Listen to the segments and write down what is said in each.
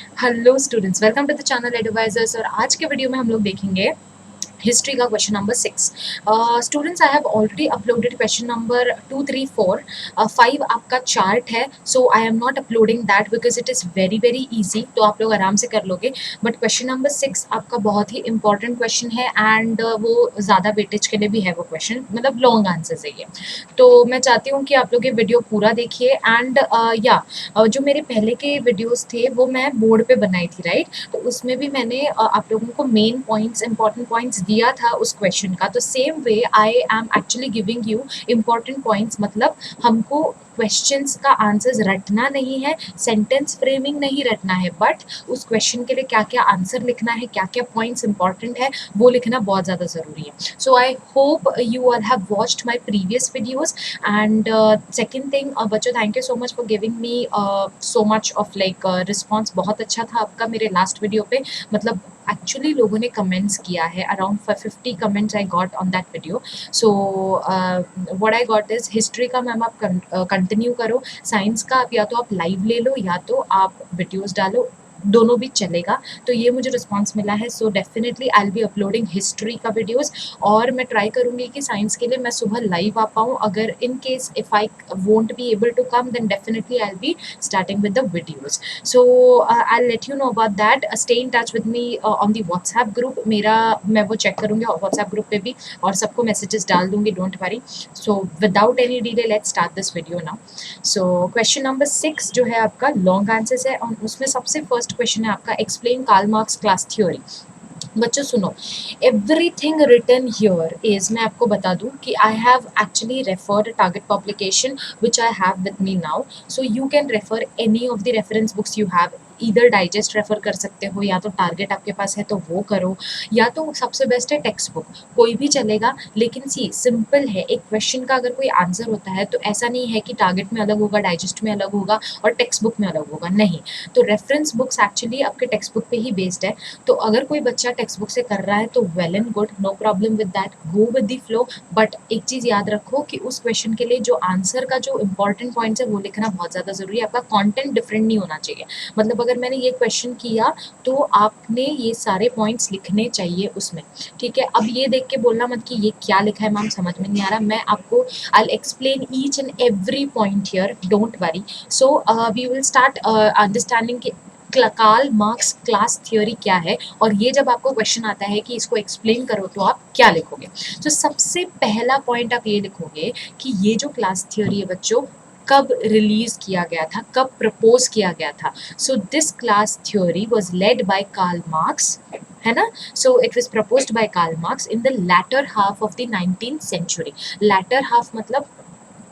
Hello students, welcome to the channel advisors. और आज के वीडियो में हम लोग देखेंगे हिस्ट्री का question number 6। Students, I have already uploaded question number 2, 3, 4। 5 आपका चार्ट है, so I am not uploading that because it is very very easy, तो आप लोग आराम से कर लोगे। बट क्वेश्चन नंबर 6 आपका बहुत ही इंपॉर्टेंट क्वेश्चन है एंड वो ज़्यादा वेटेज के लिए भी है। वो क्वेश्चन मतलब लॉन्ग आंसर्स है ये, तो मैं चाहती हूँ कि आप लोग ये वीडियो पूरा देखिए। एंड जो मेरे पहले के वीडियोस थे वो मैं बोर्ड पे बनाई थी, राइट? तो उसमें भी मैंने आप लोगों को मेन पॉइंट्स, इंपॉर्टेंट पॉइंट्स दिया था उस क्वेश्चन का। तो same way I am actually giving you important points. मतलब हमको क्वेश्चंस का आंसर्स रटना नहीं है, सेंटेंस फ्रेमिंग नहीं रटना है, बट उस क्वेश्चन के लिए क्या क्या आंसर लिखना है, क्या क्या पॉइंट्स इंपॉर्टेंट है, वो लिखना बहुत ज़्यादा ज़रूरी है। So I hope you all have watched my previous videos. And second thing, बच्चों, thank you so much for giving me so much of like response. बहुत अच्छा था आपका मेरे लास्ट वीडियो पे। मतलब एक्चुअली लोगों ने कमेंट्स किया है, around 50 comments I got on that video. So what I got is, history का मैम आप कंटिन्यू करो, साइंस का आप या तो आप लाइव ले लो या तो आप वीडियोस डालो, दोनों भी चलेगा। तो ये मुझे रिस्पॉन्स मिला है। So definitely I will be uploading history का वीडियोस। और मैं ट्राई करूँगी कि साइंस के लिए मैं सुबह लाइव आ पाऊँ। अगर in case if I won't be able to come, then definitely I will be starting with the videos. So I let you know about that. Stay in touch with me on the WhatsApp group. मेरा मैं वो check करूँगी WhatsApp group पे भी, और सबको messages डाल दूँगी, don't worry. So without any delay let's start this video now. So question number 6 जो है आपका लॉन्ग आंसर्स है, और उसमें सबसे फर्स्ट क्वेश्चन है आपका, explain Karl Marx class theory. बच्चों सुनो, एवरीथिंग रिटन हियर इज, मैं आपको बता दूं कि I have actually referred target publication which I have with me now. So you can refer any of the reference books you have. इधर digest refer कर सकते हो, या तो टारगेट आपके पास है तो वो करो, या तो सबसे बेस्ट है टेक्स्ट बुक, कोई भी चलेगा। लेकिन सी सिंपल है, एक क्वेश्चन का अगर कोई आंसर होता है तो ऐसा नहीं है कि टारगेट में अलग होगा, डाइजेस्ट में अलग होगा और टेक्स्ट बुक में अलग होगा, नहीं। तो रेफरेंस बुक्स एक्चुअली आपके टेक्स्ट बुक पे ही बेस्ड है। तो अगर कोई बच्चा टेक्स्ट बुक से कर रहा है तो well and good, no problem with that, go with the flow. But एक चीज़ याद रखो कि उस क्वेश्चन के लिए जो आंसर का जो इंपॉर्टेंट पॉइंट्स है वो लिखना बहुत ज़्यादा ज़रूरी है। आपका कंटेंट डिफरेंट नहीं होना चाहिए। मतलब अगर मैंने ये क्वेश्चन किया तो आपने ये सारे पॉइंट्स लिखने चाहिए उसमें, ठीक है? अब ये देख के बोलना मत कि ये क्या लिखा है मैम, समझ में नहीं आ रहा। मैं आपको I will explain each and every point here, don't worry. So we will start understanding कि कार्ल मार्क्स क्लास थ्योरी क्या है। और ये जब आपको क्वेश्चन आता है कि इसको एक्सप्लेन करो तो आप क्या लिखोगे। तो सबसे पहला पॉइंट आप ये लिखोगे कि ये जो क्लास थ्योरी है बच्चों, कब रिलीज किया गया था, कब प्रपोज किया गया था। So this class theory was led by Karl Marx, है ना? So it was proposed by Karl Marx in the latter half of the 19th century. Latter half मतलब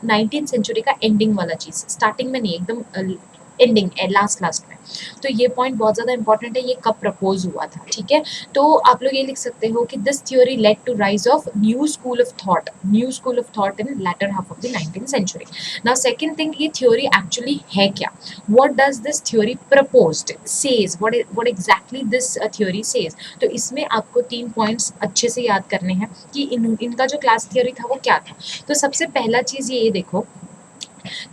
19th सेंचुरी का एंडिंग वाला चीज, स्टार्टिंग में नहीं, एकदम एंडिंग, लास्ट लास्ट में। तो ये पॉइंट बहुत ज़्यादा इंपॉर्टेंट है, ये कब प्रपोज हुआ था, ठीक है? तो आप लोग ये लिख सकते हो कि this theory led to rise of new school of thought, new school of thought in latter half of the 19th century. Now second thing, ये थ्योरी एक्चुअली है क्या? What does this theory proposed says, what exactly this theory says? तो इसमें आपको 3 points अच्छे से याद करने हैं कि इनका जो क्लास थ्योरी था वो क्या था। तो सबसे पहला चीज़ ये देखो,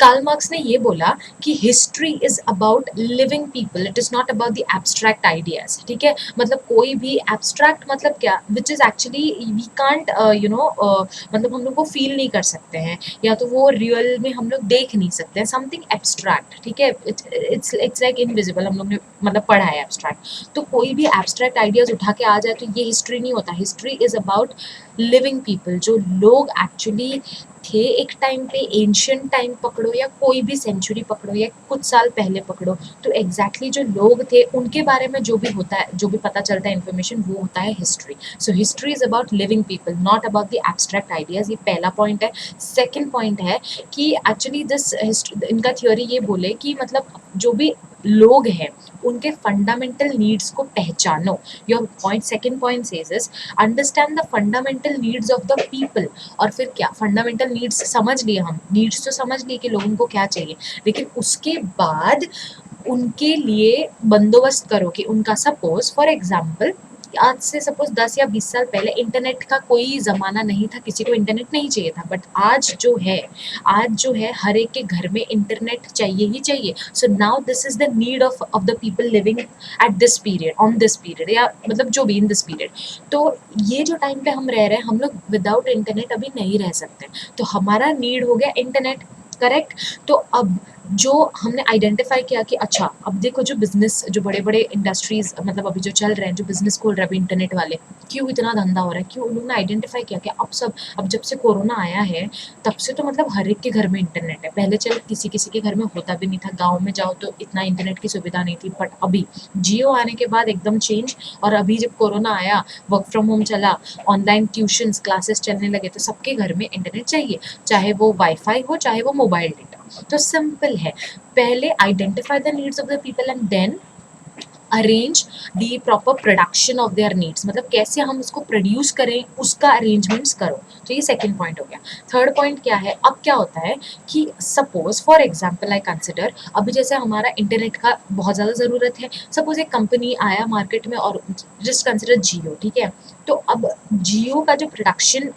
कार्ल मार्क्स ने ये बोला कि history is about living people, it is not about the abstract ideas, ठीक है? मतलब कोई भी एब्स्ट्रैक्ट मतलब क्या, which is actually we can't मतलब हम लोग को फील नहीं कर सकते हैं, या तो वो रियल में हम लोग देख नहीं सकते हैं, समथिंग एब्स्ट्रैक्ट, ठीक है? इट्स लाइक इनविजिबल, हम लोग ने मतलब पढ़ा है एब्स्ट्रैक्ट। तो कोई भी एब्स्ट्रैक्ट आइडियाज उठा के आ जाए तो ये हिस्ट्री नहीं होता। History is about living people, जो लोग एक्चुअली थे एक टाइम पे, एंशियंट टाइम पकड़ो या कोई भी सेंचुरी पकड़ो या कुछ साल पहले पकड़ो, तो एग्जैक्टली जो लोग थे उनके बारे में जो भी होता है, जो भी पता चलता है इन्फॉर्मेशन, वो होता है history. So history is about living people, not about the abstract ideas. ये पहला पॉइंट है। सेकेंड पॉइंट है कि एक्चुअली दिस इनका थ्योरी ये बोले कि मतलब जो भी लोग हैं उनके फंडामेंटल नीड्स को पहचानो। Your point, second point says is understand the fundamental needs of the people. और फिर क्या, फंडामेंटल नीड्स समझ लिए, हम नीड्स तो समझ लिए कि लोगों को क्या चाहिए, लेकिन उसके बाद उनके लिए बंदोबस्त करो कि उनका, सपोज फॉर एग्जाम्पल आज से सपोज 10 या 20 साल पहले इंटरनेट का कोई ज़माना नहीं था, किसी को इंटरनेट नहीं चाहिए था, बट आज जो है हर एक के घर में इंटरनेट चाहिए ही चाहिए। So now this is the need of the people living at this period, on this period, या मतलब जो भी इन दिस पीरियड। तो ये जो टाइम पे हम रह रहे हैं, हम लोग विदाउट इंटरनेट अभी नहीं रह सकते, तो हमारा नीड हो गया इंटरनेट, करेक्ट। तो अब जो हमने आइडेंटिफाई किया कि अच्छा, अब देखो जो बिजनेस, जो बड़े बड़े इंडस्ट्रीज मतलब अभी जो चल रहे हैं, जो बिजनेस खोल रहे हैं अभी इंटरनेट वाले, क्यों इतना धंधा हो रहा है, क्यों उन्होंने आइडेंटिफाई किया कि अब जब से कोरोना आया है तब से तो मतलब हर एक के घर में इंटरनेट है। पहले चल किसी किसी के घर में होता भी नहीं था, गाँव में जाओ तो इतना इंटरनेट की सुविधा नहीं थी, बट अभी जियो आने के बाद एकदम चेंज। और अभी जब कोरोना आया, वर्क फ्रॉम होम चला, ऑनलाइन ट्यूशंस क्लासेस चलने लगे, तो सबके घर में इंटरनेट चाहिए, चाहे वो वाईफाई हो चाहे वो मोबाइल डेटा। तो सिंपल है, पहले identify the needs of the people and then arrange the proper production of their needs, मतलब कैसे हम उसको प्रोड्यूस करें उसका अरेंजमेंट्स करो। तो ये सेकंड पॉइंट हो गया। थर्ड पॉइंट क्या है, अब क्या होता है कि suppose for example I consider, अभी जैसे हमारा इंटरनेट का बहुत ज़्यादा ज़रूरत है, सपोज एक कंपनी आया मार्केट में और जस्ट कंसिडर जियो, ठीक है। तो अब जियो का जो प्रोडक्शन,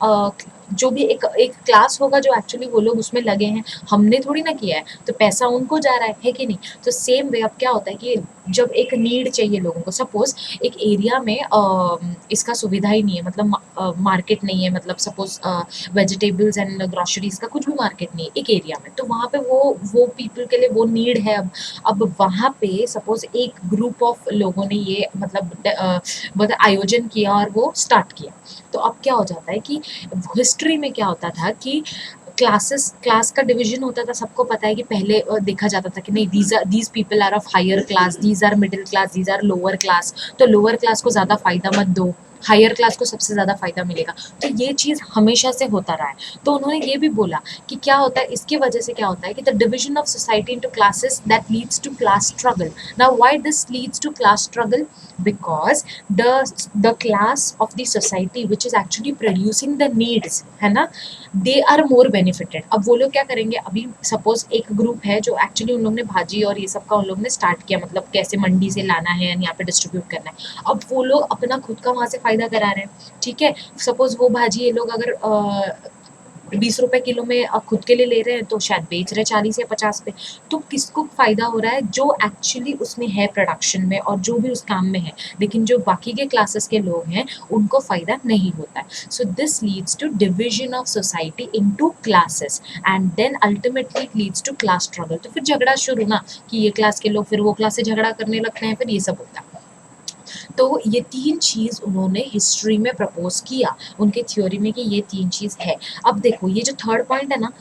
जो भी एक क्लास होगा जो एक्चुअली वो लोग उसमें लगे हैं, हमने थोड़ी ना किया है, तो पैसा उनको जा रहा है कि नहीं। तो सेम वे अब क्या होता है कि जब एक नीड चाहिए लोगों को, सपोज एक एरिया में इसका सुविधा ही नहीं है, मतलब मार्केट नहीं है, मतलब सपोज वेजिटेबल्स एंड ग्रोसरीज का कुछ भी मार्केट नहीं है एक एरिया में, तो वहाँ पे वो पीपल के लिए वो नीड है। अब वहाँ पे सपोज एक ग्रुप ऑफ लोगों ने ये मतलब आयोजन किया और वो स्टार्ट किया। तो अब क्या हो जाता है कि हिस्ट्री में क्या होता था कि क्लास का डिवीजन होता था, सबको पता है कि पहले देखा जाता था कि नहीं, these people are of higher class, these are middle class, these are lower class, तो लोअर क्लास को ज़्यादा फायदा मत दो, हायर क्लास को सबसे ज़्यादा फायदा मिलेगा। तो ये चीज़ हमेशा से होता रहा है। तो उन्होंने ये भी बोला कि क्या होता है, इसकी वजह से क्या होता है कि the division of society into classes that leads to class struggle. Now why this leads to class struggle? Because the class of the society which is actually producing the needs, है ना, दे आर मोर बेनिफिटेड। अब वो लोग क्या करेंगे, अभी suppose एक group है जो एक्चुअली उन लोग ने भाजी और ये सब का उन लोग ने स्टार्ट किया, मतलब कैसे मंडी से लाना है यहाँ पे डिस्ट्रीब्यूट करना है। अब वो लोग अपना खुद का वहाँ से फायदा करा रहे हैं, ठीक है। सपोज वो भाजी ये लोग अगर 20 रुपए किलो में खुद के लिए ले रहे हैं, तो शायद बेच रहे 40 या 50 पे। तो किसको फायदा हो रहा है? जो एक्चुअली उसमें है प्रोडक्शन में और जो भी उस काम में है, लेकिन जो बाकी के क्लासेस के लोग हैं उनको फायदा नहीं होता है। So this leads to division of society into classes and then ultimately it leads to class struggle. तो फिर झगड़ा शुरू ना, कि ये क्लास के लोग फिर वो क्लास से झगड़ा करने लगते हैं, फिर ये सब होता है। तो ये तीन चीज़ उन्होंने हिस्ट्री में प्रपोज किया, उनके थ्योरी में, कि ये तीन चीज़ है। अब देखो ये जो थर्ड पॉइंट है ना,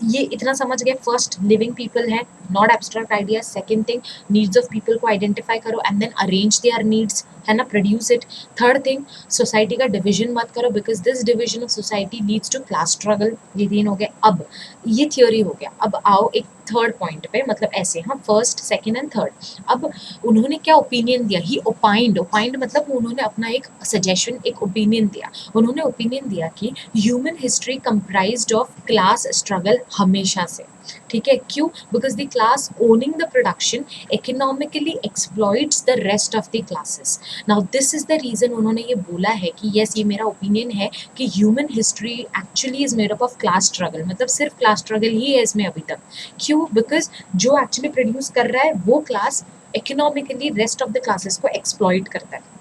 ये इतना समझ गए, फर्स्ट लिविंग पीपल है, not abstract idea. Second thing, needs of people को आइडेंटिफाई करो and then arrange their needs, है ना, produce it. Third thing, society का डिवीजन मत करो, because this division of society leads to class struggle. ये तीन हो गए। अब ये थ्योरी हो गया, अब आओ एक थर्ड पॉइंट पे, मतलब ऐसे, हाँ, फर्स्ट सेकेंड एंड थर्ड। अब उन्होंने क्या ओपिनियन दिया, ही ओपाइंड मतलब उन्होंने अपना एक सजेशन, एक ओपिनियन दिया। उन्होंने ओपिनियन दिया कि human history comprised of class struggle हमेशा से, ठीक है। क्यों? Because the class owning the production economically exploits the rest of the classes. Now this is the reason उन्होंने ये बोला है कि यस, ये मेरा ओपिनियन है कि human history actually is made up of class struggle, मतलब सिर्फ क्लास स्ट्रगल ही है इसमें अभी तक। क्यों? बिकॉज जो एक्चुअली प्रोड्यूस कर रहा है वो class economically rest of the classes को एक्सप्लॉइट करता है।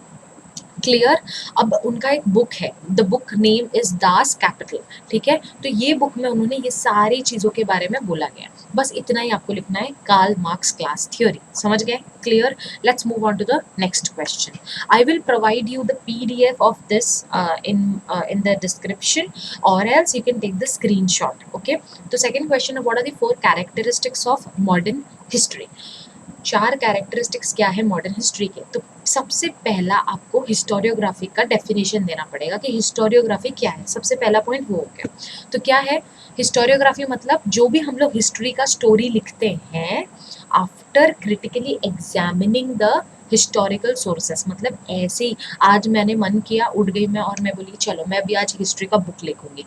क्लियर? अब उनका एक बुक है, the book name is Das Kapital, ठीक है। तो ये बुक में उन्होंने ये सारी चीज़ों के बारे में बोला गया। बस इतना ही आपको लिखना है, कार्ल मार्क्स क्लास थ्योरी। समझ गए? Clear? Let's move on to the next question. I will provide you the PDF of this in the description, or else you can take the screenshot. Okay, तो second question है, what are the 4 characteristics of modern history? 4 characteristics क्या है modern history के? तो सबसे पहला आपको historiography का डेफिनेशन देना पड़ेगा कि हिस्टोरियोग्राफी क्या है। सबसे पहला पॉइंट वो हो गया। तो क्या है हिस्टोरियोग्राफी? मतलब जो भी हम लोग हिस्ट्री का स्टोरी लिखते हैं, after critically examining the historical sources मतलब ऐसे ही आज मैंने मन किया, उठ गई मैं और मैं बोली चलो मैं भी आज हिस्ट्री का बुक लिखूंगी।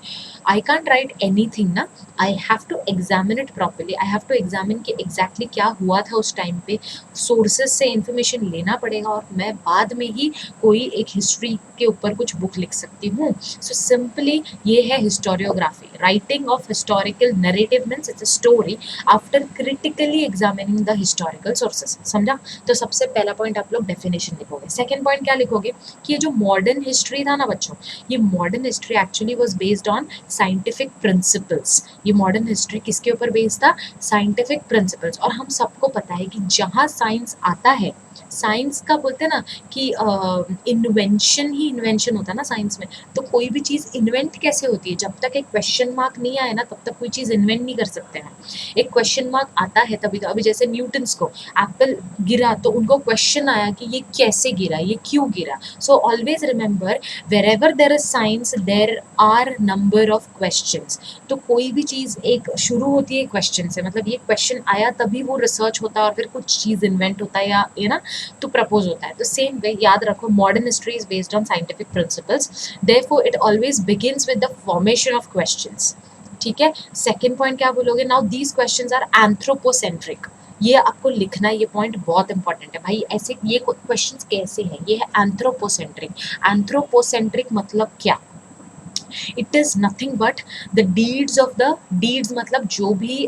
आई कांट राइट एनीथिंग ना, I have to examine it properly, I have to examine कि एग्जैक्टली क्या हुआ था उस टाइम पे, सोर्सेज से इंफॉर्मेशन लेना पड़ेगा और मैं बाद में ही कोई एक हिस्ट्री के ऊपर कुछ बुक लिख सकती हूँ। सो सिंपली ये है historiography, writing of historical narrative means it's a story after critically examining the historical sources. समझा? तो सबसे पहला पॉइंट आप लोग डेफिनेशन लिखोगे। सेकंड पॉइंट क्या लिखोगे कि ये जो मॉडर्न हिस्ट्री था ना बच्चों, ये modern history actually was based on scientific principles. ये मॉडर्न हिस्ट्री किसके ऊपर बेस्ड था? Scientific principles. और हम सबको पता है कि जहाँ साइंस आता है, साइंस का बोलते हैं ना कि इन्वेंशन ही इन्वेंशन होता है ना साइंस में। तो कोई भी चीज़ इन्वेंट कैसे होती है? जब तक एक क्वेश्चन मार्क नहीं आए ना तब तक कोई चीज़ इन्वेंट नहीं कर सकते हैं। एक क्वेश्चन मार्क आता है तभी तो। अभी जैसे न्यूटन्स को एप्पल गिरा तो उनको क्वेश्चन आया कि ये कैसे गिरा, ये क्यों गिरा। So always remember wherever there is science there are number of questions. तो कोई भी चीज़ एक शुरू होती है क्वेश्चन से, मतलब ये क्वेश्चन आया तभी वो रिसर्च होता है और फिर कुछ चीज़ इन्वेंट होता है या ये ना तो प्रपोज होता है। तो सेम वे याद रखो modern history is based on scientific principles, therefore it always begins with the formation of questions. ठीक है? सेकंड पॉइंट क्या बोलोगे? Now these questions are anthropocentric. ये आपको लिखना है, ये पॉइंट बहुत इंपॉर्टेंट है भाई। ऐसे ये क्वेश्चंस कैसे हैं? ये है एंथ्रोपोसेंट्रिक। एंथ्रोपोसेंट्रिक मतलब क्या? It is nothing but the deeds of the deeds मतलब जो भी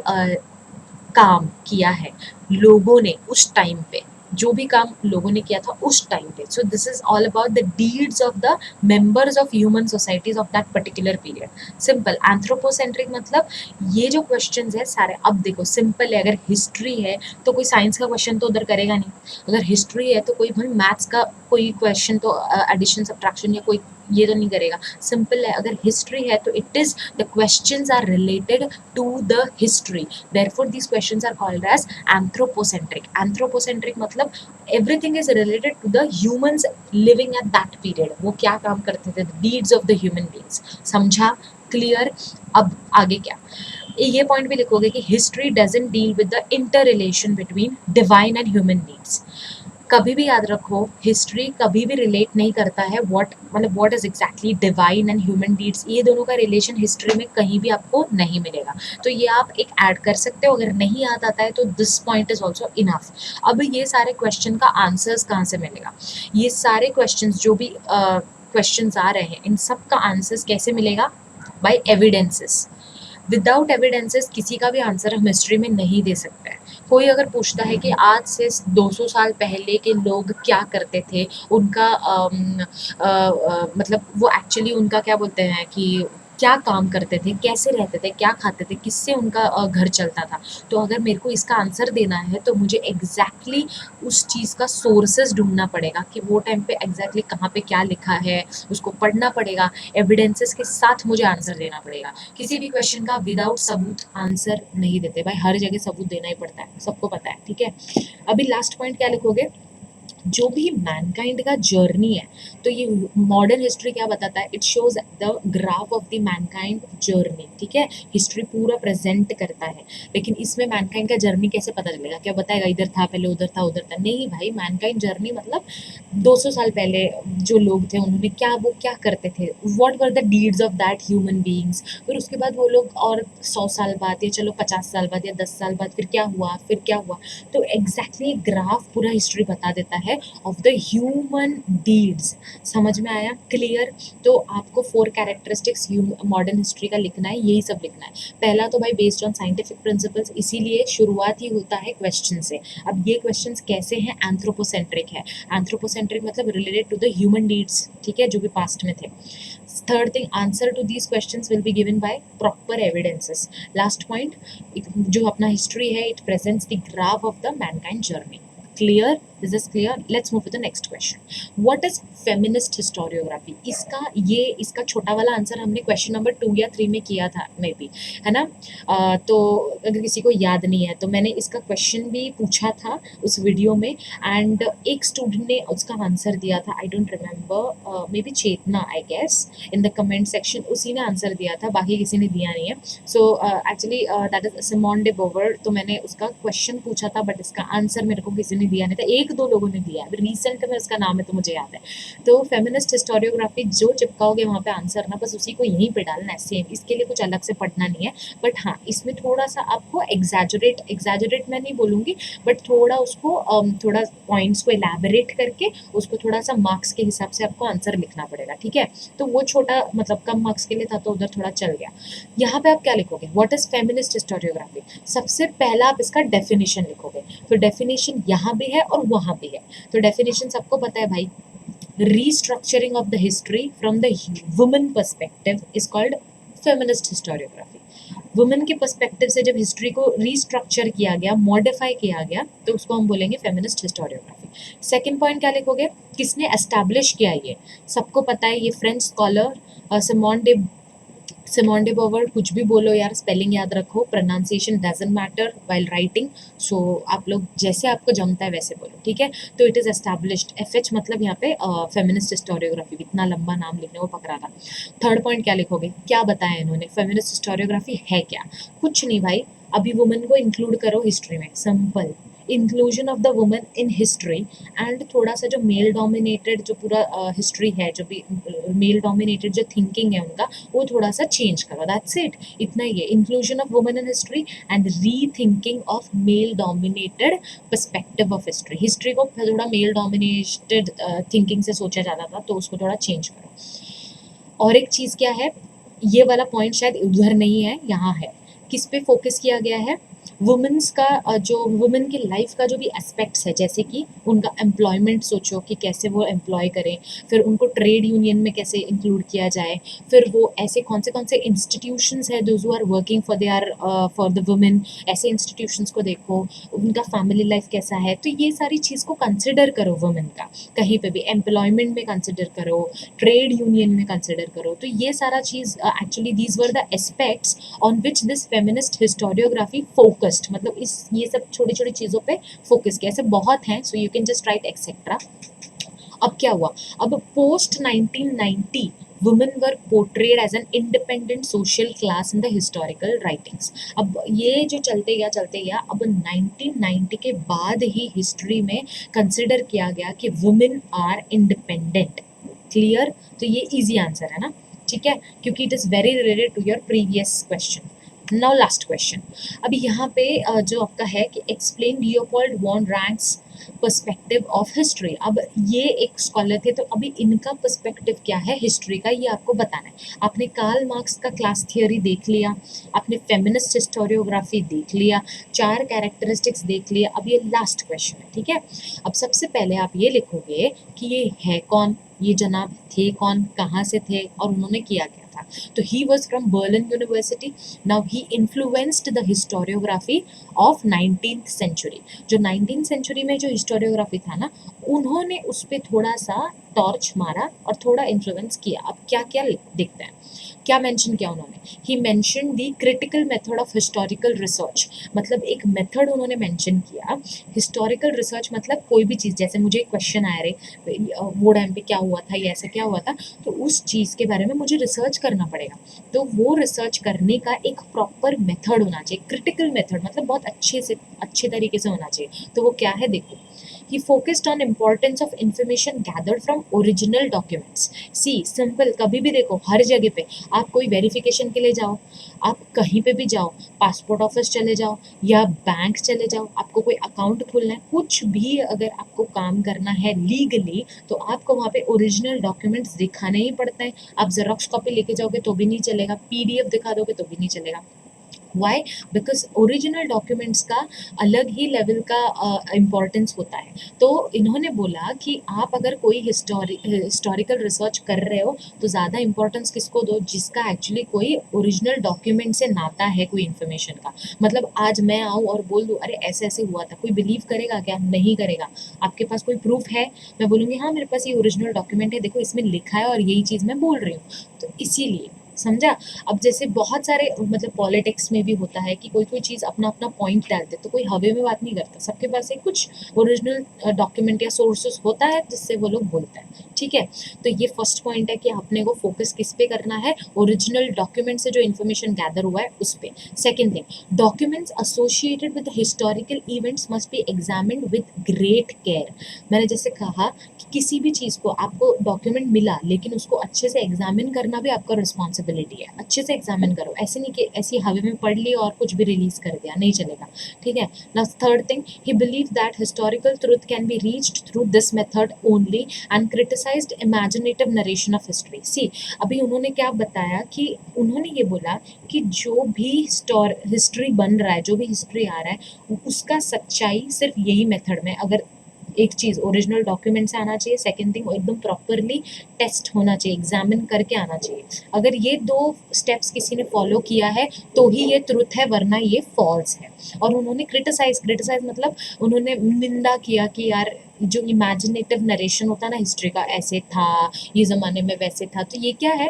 काम किया है लोगों ने उस टाइम पे, जो भी काम लोगों ने किया था उस टाइम पे। So this is all about the deeds of the members of human societies of that particular period. Simple. Anthropocentric मतलब ये जो क्वेश्चंस है सारे, अब देखो सिंपल है, अगर हिस्ट्री है तो कोई साइंस का क्वेश्चन तो उधर करेगा नहीं, अगर हिस्ट्री है तो कोई भाई मैथ्स का कोई क्वेश्चन तो एडिशन सब्ट्रैक्शन या कोई ये तो नहीं करेगा। सिंपल है, अगर हिस्ट्री है तो it is the questions are related to the history, therefore these questions are called as anthropocentric. Anthropocentric मतलब everything is related to the humans living at that period. वो क्या काम करते थे, the deeds of the human beings. समझा? Clear? अब आगे क्या ये पॉइंट भी लिखोगे कि history doesn't deal with the inter relation between divine and human needs. कभी भी याद रखो हिस्ट्री कभी भी रिलेट नहीं करता है व्हाट मतलब what is exactly divine and human deeds, ये दोनों का रिलेशन हिस्ट्री में कहीं भी आपको नहीं मिलेगा। तो ये आप एक ऐड कर सकते हो, अगर नहीं याद आता है तो this point is also enough. अब ये सारे क्वेश्चन का आंसर्स कहाँ से मिलेगा? ये सारे क्वेश्चन जो भी क्वेश्चन आ रहे हैं इन सब का आंसर्स कैसे मिलेगा? Bye evidences. विदाउट एविडेंसेस किसी का भी आंसर हम हिस्ट्री में नहीं दे सकते हैं। कोई अगर पूछता है कि आज से 200 साल पहले के लोग क्या करते थे, उनका मतलब वो एक्चुअली उनका क्या बोलते हैं कि क्या काम करते थे, कैसे रहते थे, क्या खाते थे, किससे उनका घर चलता था। तो अगर मेरे को इसका आंसर देना है तो मुझे एग्जैक्टली उस चीज़ का सोर्सेज ढूंढना पड़ेगा कि वो टाइम पे एग्जैक्टली कहाँ पे क्या लिखा है, उसको पढ़ना पड़ेगा, एविडेंसेस के साथ मुझे आंसर देना पड़ेगा। किसी भी क्वेश्चन का विदाउट सबूत आंसर नहीं देते भाई, हर जगह सबूत देना ही पड़ता है, सबको पता है। ठीक है? अभी लास्ट पॉइंट क्या लिखोगे? जो भी मैनकाइंड का जर्नी है, तो ये मॉडर्न हिस्ट्री क्या बताता है? It shows the graph of the mankind journey. ठीक है? हिस्ट्री पूरा प्रेजेंट करता है, लेकिन इसमें मैनकाइंड का जर्नी कैसे पता चलेगा? क्या बताएगा इधर था पहले, उधर था, उधर था? नहीं भाई, मैनकाइंड जर्नी मतलब 200 साल पहले जो लोग थे उन्होंने क्या वो क्या करते थे, what were the deeds of that human beings. फिर उसके बाद वो लोग और 100 साल बाद या चलो 50 साल बाद या 10 साल बाद फिर क्या हुआ, फिर क्या हुआ। तो एग्जैक्टली ग्राफ पूरा हिस्ट्री बता देता है ऑफ द ह्यूमन डीड्स। समझ में आया? क्लियर? तो आपको 4 कैरेक्टरिस्टिक्स मॉडर्न हिस्ट्री का लिखना है, यही सब लिखना है। पहला तो भाई बेस्ड ऑन साइंटिफिक प्रिंसिपल्स, इसीलिए शुरुआत ही होता है क्वेश्चन से। अब ये क्वेश्चंस कैसे हैं? एंथ्रोपोसेंट्रिक है। एंथ्रोपोसेंट्रिक मतलब related to the human deeds, ठीक है, जो भी पास्ट में थे। Third thing, answer to these questions will be given by proper evidences. Last point, जो अपना हिस्ट्री है, it presents the graph of the mankind journey. Clear? This is clear? Let's move to the next question. What is feminist historiography? इसका छोटा वाला answer हमने question number 2 या 3 में किया था मे बी, है ना? तो अगर किसी को याद नहीं है तो मैंने इसका क्वेश्चन भी पूछा था उस वीडियो में, एंड एक स्टूडेंट ने उसका आंसर दिया था, I don't remember, maybe Chetna I guess, in the comment section उसी ने आंसर दिया था, बाकी किसी ने दिया नहीं है। So actually that is Simone de Beauvoir. तो मैंने उसका क्वेश्चन पूछा था बट इसका आंसर मेरे को किसी ने दिया नहीं था। एक दो लोगों ने दिया है, अभी रिसेंट में उसका नाम है तो मुझे याद है। तो फेमिनिस्ट हिस्टोरियोग्राफी जो चिपकाओगे वहाँ पे आंसर ना, बस उसी को यहीं पे डालना है सेम, इसके लिए कुछ अलग से पढ़ना नहीं है। बट हाँ, इसमें थोड़ा सा आपको एग्जैजरेट मैं नहीं बोलूँगी, बट थोड़ा उसको थोड़ा पॉइंट्स को एलैबोरेट करके उसको थोड़ा सा मार्क्स के हिसाब से आपको आंसर लिखना पड़ेगा, ठीक है। तो वो छोटा मतलब कम मार्क्स के लिए था तो उधर थोड़ा चल गया। यहाँ पे आप क्या लिखोगे, व्हाट इज फेमिनिस्ट हिस्टोरियोग्राफी, सबसे पहला आप इसका डेफिनेशन लिखोगे। तो डेफिनेशन यहाँ भी है और वहाँ भी है। तो डेफिनेशन सबको पता है भाई, restructuring of the history from the woman perspective is called feminist historiography. Women के पर्सपेक्टिव से जब हिस्ट्री को रीस्ट्रक्चर किया गया, मॉडिफाई किया गया, तो उसको हम बोलेंगे फेमिनिस्ट हिस्टोरियोग्राफी। सेकंड पॉइंट क्या लिखोगे, किसने एस्टैब्लिश किया, ये सबको पता है, ये French scholar Simone de Beauvoir, कुछ भी बोलो यार, स्पेलिंग याद रखो, pronunciation doesn't matter while writing. So आप लोग जैसे आपको जमता है वैसे बोलो, ठीक है। तो इट इज़ एस्टैब्लिश्ड, एफएच मतलब यहाँ पे फेमिनिस्ट हिस्टोरियोग्राफी, इतना लंबा नाम लिखने को पकड़ा था। थर्ड पॉइंट क्या लिखोगे, क्या बताया इन्होंने, फेमिनिस्ट हिस्टोरियोग्राफी है क्या, कुछ नहीं भाई, अभी वुमेन को इंक्लूड करो हिस्ट्री में, simple, inclusion of the women in history. And थोड़ा सा जो मेल डोमिनेटेड जो पूरा हिस्ट्री है, जो भी मेल डोमिनेटेड जो थिंकिंग है उनका, वो थोड़ा सा चेंज करो, दैट्स इट, इतना ही है। Inclusion of women in history and rethinking of male dominated perspective of history, history को थोड़ा मेल डोमिनेटेड थिंकिंग से सोचा जाता था, तो उसको थोड़ा चेंज करो। और एक चीज़ क्या है, ये वाला पॉइंट शायद उधर नहीं है, यहाँ है, किस पे फोकस किया गया है, वुमेन्स का जो वुमेन की लाइफ का जो भी एस्पेक्ट्स है, जैसे कि उनका एम्प्लॉयमेंट सोचो कि कैसे वो एम्प्लॉय करें, फिर उनको ट्रेड यूनियन में कैसे इंक्लूड किया जाए, फिर वो ऐसे कौन से इंस्टीट्यूशंस है those who are working for the women, ऐसे इंस्टीट्यूशंस को देखो, उनका फैमिली लाइफ कैसा है, तो ये सारी चीज़ को कंसिडर करो वुमेन का, कहीं पे भी एम्प्लॉयमेंट में कंसिडर करो, ट्रेड यूनियन में कंसिडर करो। तो ये सारा चीज़ actually these were the aspects on which this feminist historiography focused, मतलब इस ये सब छोटी छोटी चीज़ों पे फोकस किया, ऐसे बहुत हैं, so you can just right etcetera. अब क्या हुआ, अब post 1990 women were portrayed as an independent social class in the historical writings। अब ये जो चलते गया, अब 1990 के बाद ही हिस्ट्री में कंसिडर किया गया कि वुमेन आर इंडिपेंडेंट। क्लियर, तो ये इजी आंसर है ना, ठीक है, क्योंकि it is very related to your previous question. Now last question, अभी यहाँ पे जो आपका है कि explain Leopold von Ranke's perspective of history. अब ये एक स्कॉलर थे, तो अभी इनका पर्सपेक्टिव क्या है हिस्ट्री का, ये आपको बताना है। आपने कार्ल मार्क्स का क्लास थियोरी देख लिया, आपने फेमिनिस्ट हिस्टोरियोग्राफी देख लिया, 4 कैरेक्टरिस्टिक्स देख लिया, अब ये लास्ट क्वेश्चन है, ठीक है। अब सबसे पहले आप ये लिखोगे कि ये है कौन, ये जनाब थे कौन, कहाँ से थे और उन्होंने किया क्या था। तो he was from Berlin university. Now he influenced the historiography of 19th century. जो 19th सेंचुरी में जो हिस्टोरियोग्राफी था ना, उन्होंने उस पर थोड़ा सा टॉर्च मारा और थोड़ा इन्फ्लुएंस किया। अब क्या क्या दिखता है, क्या मेंशन किया उन्होंने, he mention the critical method of historical research, मतलब एक मेथड उन्होंने मेंशन किया। हिस्टोरिकल रिसर्च मतलब कोई भी चीज़, जैसे मुझे क्वेश्चन आया रे वो टाइम पे क्या हुआ था, या ऐसा क्या हुआ था, तो उस चीज़ के बारे में मुझे रिसर्च करना पड़ेगा। तो वो रिसर्च करने का एक प्रॉपर मेथड होना चाहिए, क्रिटिकल मेथड मतलब बहुत अच्छे तरीके से होना चाहिए। तो वो क्या है देखो, he focused on importance of information gathered from original documents। See simple, कभी भी देखो हर जगह पे आप कोई वेरिफिकेशन के लिए जाओ, आप कहीं पे भी जाओ, पासपोर्ट ऑफिस चले जाओ या बैंक चले जाओ, आपको कोई अकाउंट खोलना है, कुछ भी अगर आपको काम करना है लीगली, तो आपको वहाँ पे ओरिजिनल डॉक्यूमेंट्स दिखाने ही पड़ते हैं। आप जेरोक्स कॉपी लेके जाओगे तो भी नहीं चलेगा, पीडीएफ दिखा दोगे तो भी नहीं चलेगा। वाई, बिकॉज ओरिजिनल डॉक्यूमेंट्स का अलग ही लेवल का इम्पोर्टेंस होता है। तो इन्होंने बोला कि आप अगर कोई हिस्टोरिकल रिसर्च कर रहे हो तो ज़्यादा इम्पोर्टेंस किसको दो, जिसका एक्चुअली कोई ओरिजिनल डॉक्यूमेंट से नाता है कोई इन्फॉर्मेशन का। मतलब आज मैं आऊँ और बोल दूँ अरे ऐसे ऐसे हुआ था, कोई बिलीव करेगा क्या, नहीं करेगा। आपके पास कोई प्रूफ है, मैं बोलूँगी हाँ मेरे पास ये ओरिजिनल डॉक्यूमेंट है, देखो इसमें लिखा है और यही चीज़ मैं बोल रही हूँ। तो इसीलिए समझा? अब जैसे बहुत सारे मतलब पॉलिटिक्स में भी होता है कि कोई-कोई चीज़ अपना-अपना पॉइंट डालते हैं, तो कोई हवा में बात नहीं करता, सबके पास एक कुछ ओरिजिनल डॉक्यूमेंट या सोर्सेस होता है जिससे वो लोग बोलते हैं, ठीक है? तो ये फर्स्ट पॉइंट है कि अपने को फोकस किस पे करना है, ओरिजिनल डॉक्यूमेंट से जो इन्फॉर्मेशन गैदर हुआ है उस पे। Second thing, documents associated with historical events must be examined with great care. मैंने जैसे कहा कि किसी भी चीज़ को आपको डॉक्यूमेंट मिला लेकिन उसको अच्छे से एग्जामिन करना भी आपका रिस्पॉन्सिबिलिटी है, अच्छे से एग्जामिन करो, ऐसे नहीं कि ऐसी हवा में पढ़ ली और कुछ भी रिलीज कर दिया, नहीं चलेगा, ठीक है ना। Third thing, he believe that historical truth can be reached through this method only and criticised imaginative narration of history. See, अभी उन्होंने क्या बताया कि उन्होंने ये बोला कि जो भी हिस्ट्री बन रहा है, जो भी हिस्ट्री आ रहा है, उसका सच्चाई सिर्फ यही मेथड में, अगर एक चीज़ ओरिजिनल डॉक्यूमेंट से आना चाहिए, सेकंड थिंग एकदम प्रॉपरली टेस्ट होना चाहिए, एग्जामिन करके आना चाहिए। अगर ये दो स्टेप्स किसी ने फॉलो किया है तो ही ये ट्रुथ है, वरना ये फॉल्स है। और उन्होंने क्रिटिसाइज मतलब उन्होंने निंदा किया कि यार जो इमेजिनेटिव नरेशन होता है ना हिस्ट्री का, ऐसे था, ये ज़माने में वैसे था, तो ये क्या है,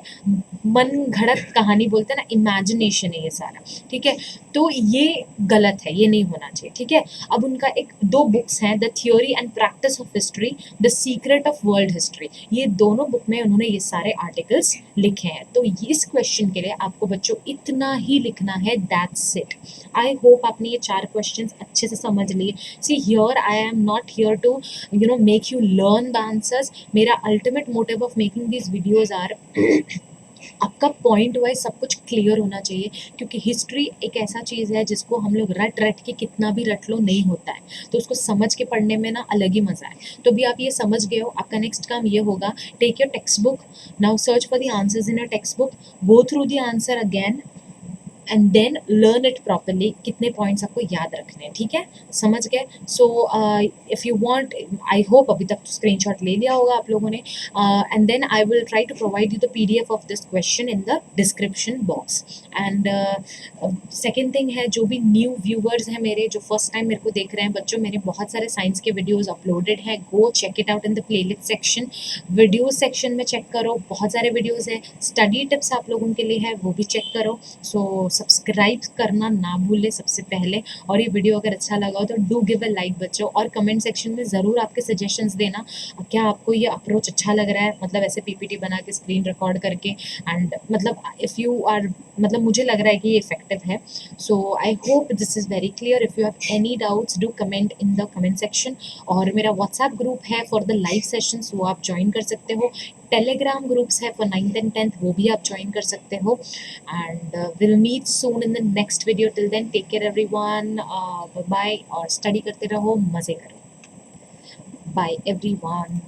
मन घड़त कहानी बोलते हैं ना, इमेजिनेशन है ये सारा, ठीक है। तो ये गलत है, ये नहीं होना चाहिए, ठीक है। अब उनका एक दो बुक्स हैं, the theory and practice of history, the secret of world history, ये दोनों बुक में उन्होंने ये सारे आर्टिकल्स लिखे हैं। तो इस क्वेश्चन के लिए आपको बच्चों इतना ही लिखना है, दैट्स इट। आई होप आपने ये 4 क्वेश्चंस अच्छे से समझ लिए। See here I am not here to make you learn the answers. मेरा ultimate motive of making these videos are आपका पॉइंट वाइज सब कुछ क्लियर होना चाहिए, क्योंकि हिस्ट्री एक ऐसा चीज़ है जिसको हम लोग रट रट के कितना भी रट लो नहीं होता है, तो उसको समझ के पढ़ने में ना अलग ही मज़ा है। तो भी आप ये समझ गए हो, आपका नेक्स्ट काम ये होगा, take your textbook, now search for the answers in your textbook, go through the answer again and then learn it properly, कितने पॉइंट्स आपको याद रखने हैं, ठीक है, समझ गए। So if you want, I hope अभी तक स्क्रीनशॉट ले लिया होगा आप लोगों ने, and then I will try to provide you the PDF of this question in the description box. And second thing है, जो भी न्यू व्यूवर्स हैं मेरे, जो फर्स्ट टाइम मेरे को देख रहे हैं बच्चों, मेरे बहुत सारे साइंस के वीडियोज़ अपलोडेड हैं, go check it out in the playlist section, video section में चेक करो, बहुत सारे वीडियोज़ हैं, स्टडी टिप्स आप लोगों के लिए है, वो भी चेक करो। सो सब्सक्राइब करना ना भूले सबसे पहले, और ये वीडियो अगर अच्छा लगा हो तो डू गिव अ लाइक बच्चों, और कमेंट सेक्शन में ज़रूर आपके सजेशंस देना, क्या आपको ये अप्रोच अच्छा लग रहा है, मतलब ऐसे पीपीटी बना के स्क्रीन रिकॉर्ड करके, एंड मतलब इफ़ यू आर, मतलब मुझे लग रहा है कि ये इफेक्टिव है। So I hope this is very clear. If you have any doubts do comment in the comment section, और मेरा व्हाट्सएप ग्रुप है फॉर द लाइव सेशंस, वो आप ज्वाइन कर सकते हो, टेलीग्राम ग्रुप्स है फॉर 9th and 10th, वो भी आप ज्वाइन कर सकते हो। And will meet soon in the next video, till then take care everyone, bye, और स्टडी करते रहो, मज़े करो, बाय एवरीवन।